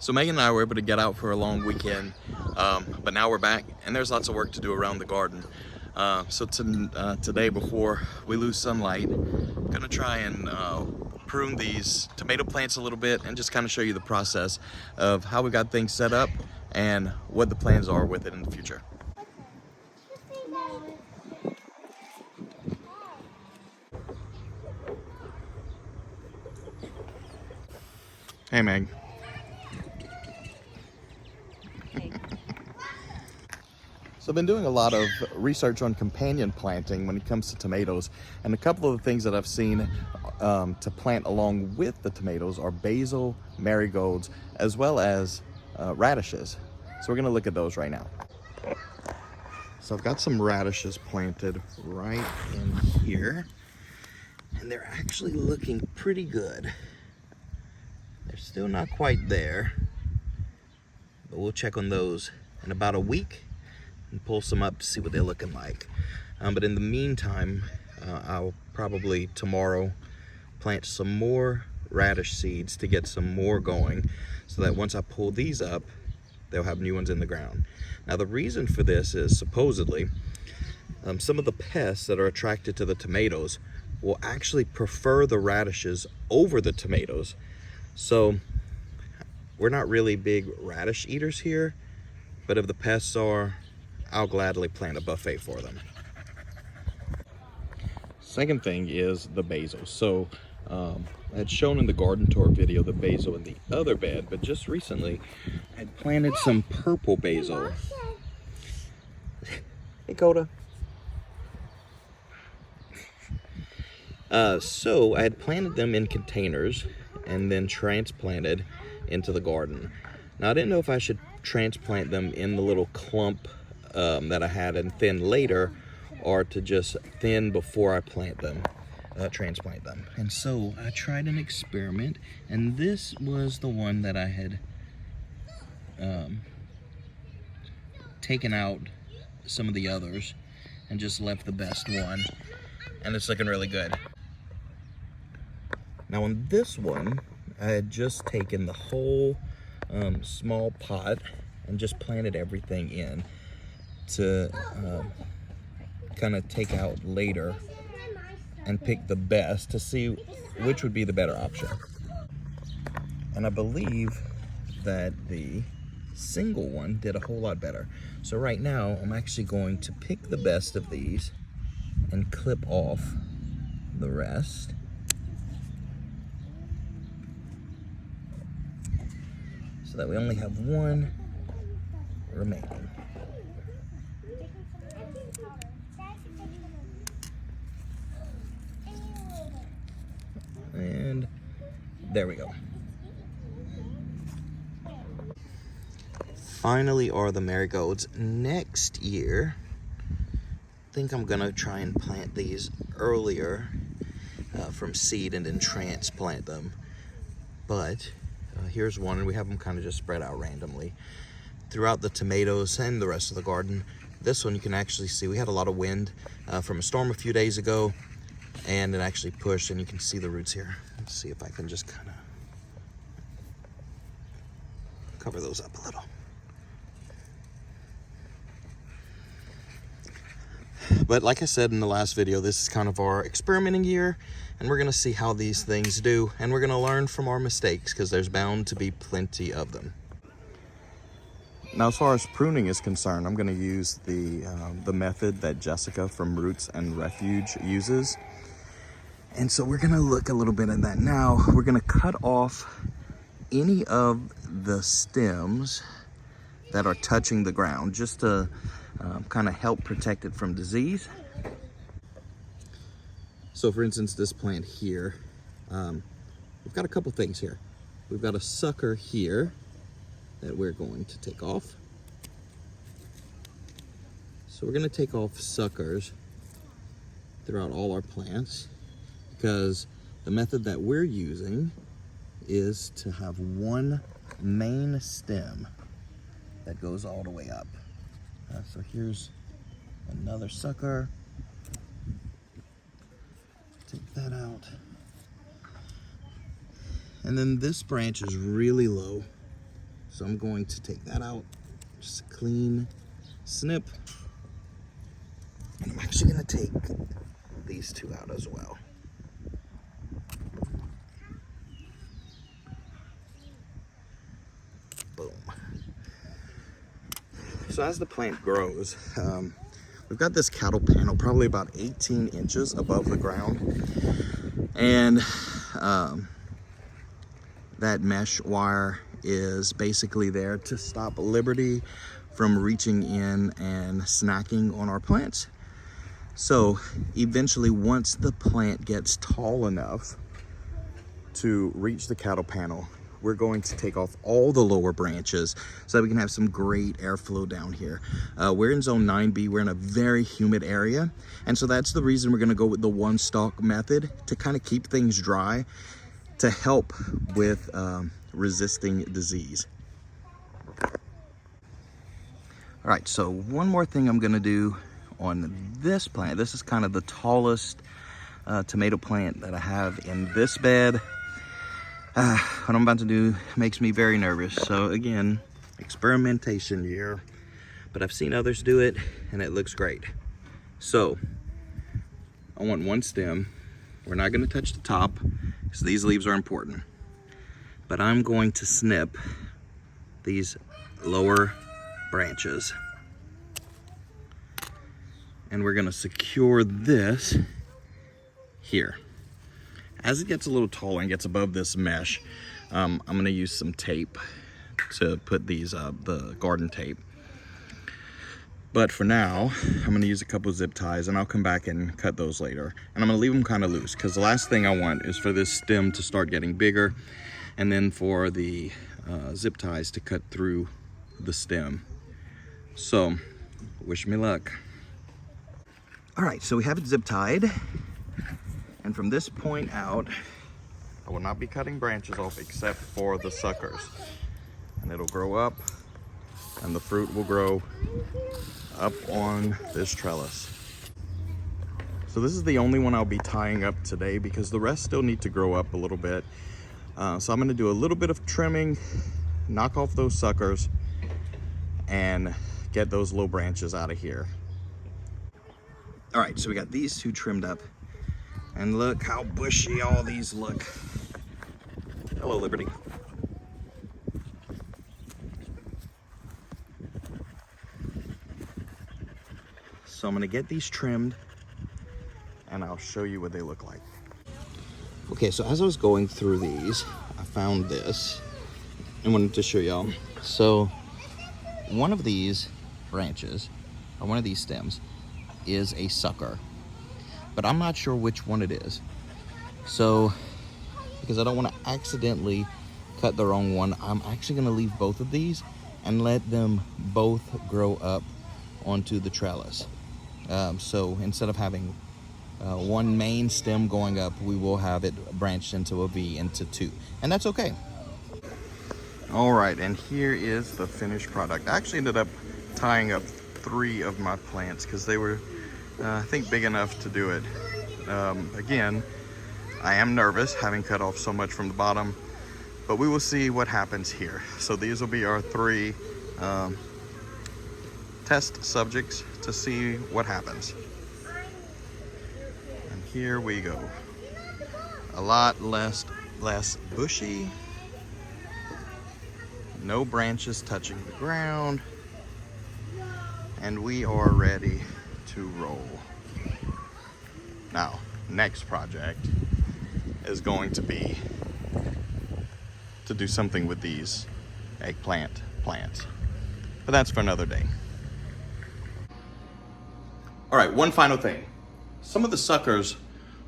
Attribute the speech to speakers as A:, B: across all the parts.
A: So Megan and I were able to get out for a long weekend, but now we're back and there's lots of work to do around the garden. Today, before we lose sunlight, I'm gonna try and prune these tomato plants a little bit and just kind of show you the process of how we got things set up and what the plans are with it in the future. Hey Meg. So I've been doing a lot of research on companion planting when it comes to tomatoes, and a couple of the things that I've seen to plant along with the tomatoes are basil, marigolds, as well as radishes. So we're gonna look at those right now. So I've got some radishes planted right in here, and they're actually looking pretty good. They're still not quite there, but we'll check on those in about a week and pull some up to see what they're looking like. But in the meantime, I'll probably tomorrow plant some more radish seeds to get some more going, so that once I pull these up, they'll have new ones in the ground. Now the reason for this is supposedly some of the pests that are attracted to the tomatoes will actually prefer the radishes over the tomatoes. So we're not really big radish eaters here, but if the pests are, I'll gladly plant a buffet for them. Second thing is the basil. So I had shown in the garden tour video the basil in the other bed, but just recently I had planted some purple basil. Hey Coda. So I had planted them in containers and then transplanted into the garden. Now I didn't know if I should transplant them in the little clump that I had and thin later, or to just thin before I transplant them. And so I tried an experiment, and this was the one that I had taken out some of the others and just left the best one, and it's looking really good. Now on this one, I had just taken the whole small pot and just planted everything in to kind of take out later and pick the best to see which would be the better option. And I believe that the single one did a whole lot better. So right now I'm actually going to pick the best of these and clip off the rest. So that we only have one remaining. And there we go. Finally are the marigolds. Next year, I think I'm gonna try and plant these earlier from seed and then transplant them. But here's one, and we have them kind of just spread out randomly throughout the tomatoes and the rest of the garden. This one you can actually see we had a lot of wind from a storm a few days ago, and it actually pushed, and you can see the roots here. Let's see if I can just kind of cover those up a little. But like I said in the last video, this is kind of our experimenting year, and we're gonna see how these things do, and we're gonna learn from our mistakes, because there's bound to be plenty of them. Now, as far as pruning is concerned, I'm gonna use the method that Jessica from Roots and Refuge uses. And so we're gonna look a little bit at that now. We're gonna cut off any of the stems that are touching the ground, just to kind of help protect it from disease. So for instance, this plant here, we've got a couple things here. We've got a sucker here that we're going to take off. So we're gonna take off suckers throughout all our plants, because the method that we're using is to have one main stem that goes all the way up. So here's another sucker. Take that out. And then this branch is really low, So I'm going to take that out, just a clean snip. And I'm actually gonna take these two out as well. Boom. So as the plant grows, we've got this cattle panel probably about 18 inches above the ground. And that mesh wire is basically there to stop Liberty from reaching in and snacking on our plants. So eventually, once the plant gets tall enough to reach the cattle panel, we're going to take off all the lower branches so that we can have some great airflow down here. We're in zone 9B, we're in a very humid area. And so that's the reason we're gonna go with the one stalk method to kind of keep things dry to help with resisting disease. All right, so one more thing I'm gonna do on this plant. This is kind of the tallest tomato plant that I have in this bed. What I'm about to do makes me very nervous. So again, experimentation year, but I've seen others do it and it looks great. So I want one stem. We're not gonna touch the top because these leaves are important, but I'm going to snip these lower branches. And we're gonna secure this here. As it gets a little taller and gets above this mesh, I'm gonna use some tape to put these up, the garden tape. But for now, I'm gonna use a couple of zip ties and I'll come back and cut those later. And I'm gonna leave them kind of loose because the last thing I want is for this stem to start getting bigger and then for the zip ties to cut through the stem. So, wish me luck. All right, so we have it zip tied. And from this point out, I will not be cutting branches off except for the suckers. And it'll grow up and the fruit will grow up on this trellis. So this is the only one I'll be tying up today because the rest still need to grow up a little bit. So I'm gonna do a little bit of trimming, knock off those suckers, and get those low branches out of here. All right, so we got these two trimmed up. And look how bushy all these look. Hello, Liberty. So I'm gonna get these trimmed and I'll show you what they look like. Okay, so as I was going through these, I found this and wanted to show y'all. So one of these branches, or one of these stems, is a sucker, but I'm not sure which one it is. So, because I don't want to accidentally cut the wrong one, I'm actually going to leave both of these and let them both grow up onto the trellis. So instead of having one main stem going up, we will have it branched into a V into two, and that's okay. All right, and here is the finished product. I actually ended up tying up 3 of my plants because they were, I think, big enough to do it. Again, I am nervous having cut off so much from the bottom, but we will see what happens here. So these will be our 3 test subjects to see what happens. And here we go. A lot less bushy. No branches touching the ground. And we are ready to roll. Now, next project is going to be to do something with these eggplant plants. But that's for another day. All right, one final thing. Some of the suckers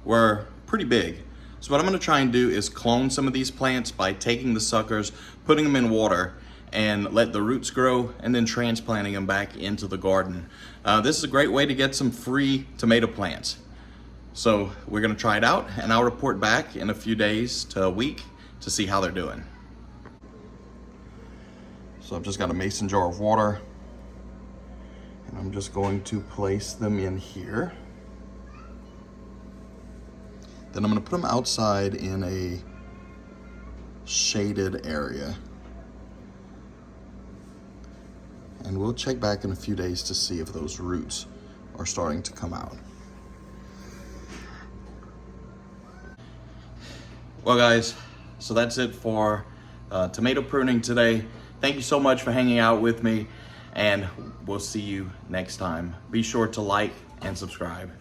A: were pretty big. So what I'm gonna try and do is clone some of these plants by taking the suckers, putting them in water, and let the roots grow, and then transplanting them back into the garden. This is a great way to get some free tomato plants. So we're gonna try it out, and I'll report back in a few days to a week to see how they're doing. So I've just got a mason jar of water, and I'm just going to place them in here. Then I'm gonna put them outside in a shaded area. And we'll check back in a few days to see if those roots are starting to come out. Well guys, so that's it for tomato pruning today. Thank you so much for hanging out with me, and we'll see you next time. Be sure to like and subscribe.